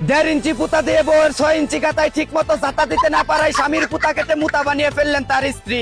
1.5 ইঞ্চি পুতা দিয়ে বউয়ের 6 ইঞ্চি কাতায় ঠিক মতো জাতা দিতে না পারায় স্বামীর পুতা কেটে মুতা বানিয়ে ফেললেন তার স্ত্রী।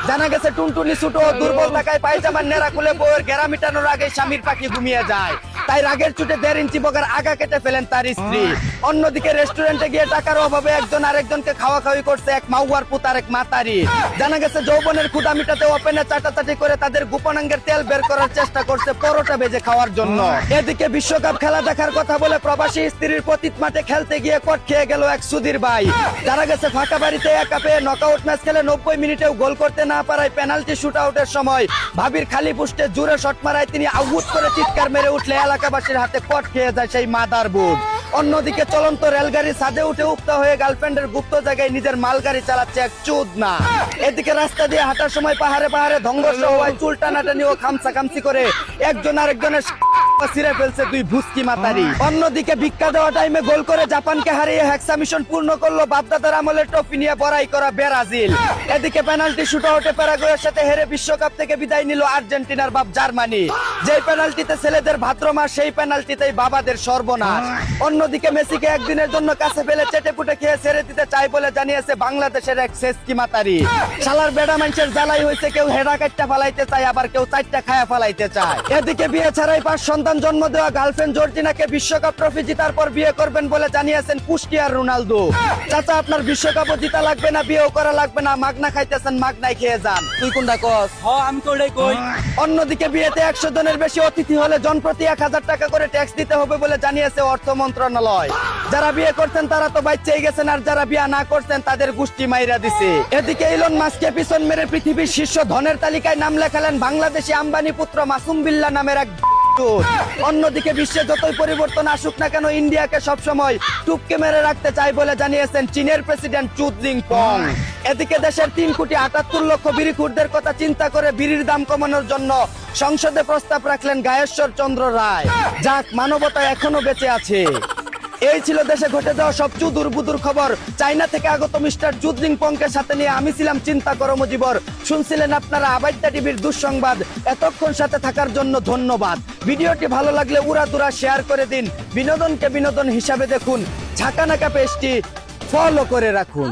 জানা গেছে টুনটুনি ছোট ও দুর্বল থাকায় পায়জামার নেড়া খুলে বউয়ের ঘেরা মিটানোর আগে স্বামীর পাখি ঘুমিয়ে যায়। তাই রাগের চুটে 1.5 ইঞ্চি বগার আগা কেটে ফেলেন তার স্ত্রী। অন্যদিকে রেস্টুরেন্টে গিয়ে টাকার অভাবে একজন আরেকজনকে খাওয়া খাওয়ি করছে এক মাউয়ার পুতার এক মাতারি। জানা গেছে যৌবনের ক্ষুধা মিটাতে ওপেনে চাটাচাটি করে তাদের গোপনাঙ্গের তেল বের করার চেষ্টা করছে পরোটা ভেজে খাওয়ার জন্য। এদিকে বিশ্বকাপ খেলা দেখার কথা বলে প্রবাসী স্ত্রীর পতিত মাঠে খেলতে গিয়ে কট খেয়ে গেল এক সুধীর ভাই। জানা গেছে ফাঁকা বাড়িতে একা পেয়ে নকআউট ম্যাচ খেলে 90 মিনিটেও গোল করতে না পারায় পেনাল্টি শুট আউটের সময় ভাবির খালি পুষ্টে জোরে শট মারায় তিনি আউট করে চিৎকার মেরে উঠলে এলাকাবাসীর হাতে কট খেয়ে যায় সেই মাদার বুট। অন্যদিকে চলন্ত রেলগাড়ি ছাদে উঠে উক্তা হয়ে গার্লফ্রেন্ডের গুপ্ত জায়গায় নিজের মালগাড়ি চালাচ্ছে এক চোদনা। এদিকে রাস্তা দিয়ে হাঁটার সময় পাহাড়ে পাহাড়ে ধংঘর্ষ হওয়ায় চুল টানাটানি ও খামসাখামসি করে একজন আরেকজনের ছিঁড়ে ফেলছে দুই ভুস্কি মাতারি। অন্যদিকে ভিক্ষা দেওয়া টাইমে গোল করে জাপানকে হারিয়ে হেক্সা মিশন পূর্ণ করলো বাপদাদার আমলের ট্রফি নিয়ে বড়াই করা ব্রাজিল। এদিকে পেনাল্টি শুট আউটে প্যারাগুয়ের সাথে হেরে বিশ্বকাপ থেকে বিদায় নিল আর্জেন্টিনার বাপ জার্মানি। যেই পেনাল্টিতে ছেলেদের ভাদ্রমাস সেই পেনাল্টিতেই বাবাদের সর্বনাশ। অন্যদিকে মেসিকে একদিনের জন্য কাছে ফেলে চেটে পুটে খেয়ে ছেড়ে দিতে চাই বলে জানিয়েছে বাংলাদেশের এক সেস্কি মাতারি। শালার বেড়া মানুষের জ্বালাই হয়েছে, কেউ হেডা কাটটা ফালাইতে চায় আবার কেউ চারটা খায়া ফালাইতে চায়। এদিকে বিয়ে ছাড়াই 5 সন্তান জন্ম দেওয়া গার্লফ্রেন্ড জর্জিনাকে বিশ্বকাপ ট্রফি জিতার পর বিয়ে করবেন বলে জানিয়েছেন কুষ্টিয়ার রোনালদো। চাচা আপনার বিশ্বকাপও জিতা লাগবে না, বিয়েও করা লাগবে না, মাগনা খাইতেছেন মাগনাই খেয়ে যান। তুই কোনটা কস? আমি তো ওটাই কই। অন্যদিকে বিয়েতে 100 জনের বেশি অতিথি হলে জনপ্রতি 1000 টাকা করে ট্যাক্স দিতে হবে বলে জানিয়েছে অর্থ মন্ত্রণালয়। যারা বিয়ে করছেন তারা তো বাচ্চাই গেছেন, আর যারা বিয়ে না করছেন তাদের গুষ্টি মাইরা দিছে। এদিকে ইলন মাস্ককে পিছন মেরে পৃথিবীর শীর্ষ ধনের তালিকায় নাম লেখালেন বাংলাদেশি আম্বানি পুত্র মাসুম বিল্লাহ নামের এক। অন্যদিকে বিশ্বে যতই পরিবর্তন আসুক না কেন ইন্ডিয়াকে সবসময় টুপকে মেরে রাখতে চাই বলে জানিয়েছেন চীনের প্রেসিডেন্ট চু জিনপিং। এদিকে দেশের 3,78,00,000 বিড়িখুরদের কথা চিন্তা করে বিড়ির দাম কমানোর জন্য সংসদে প্রস্তাব রাখলেন গায়েশ্বর চন্দ্র রায়। যাক, মানবতা এখনো বেঁচে আছে। এই ছিল দেশে ঘটে যাওয়া সবচেয়ে দুর্বুদুর খবর। চায়না থেকে আগত মিস্টার চু জিনপিংকে সাথে নিয়ে আমি ছিলাম চিন্তা করো মুজিবর। শুনছিলেন আপনারা আবাইদ্যা টিভির দুঃসংবাদ। এতক্ষণ সাথে থাকার জন্য ধন্যবাদ। ভিডিওটি ভালো লাগলে উড়াদুরা শেয়ার করে দিন। বিনোদনকে বিনোদন হিসাবে দেখুন। ঝাঁকানাকা পেজটি ফলো করে রাখুন।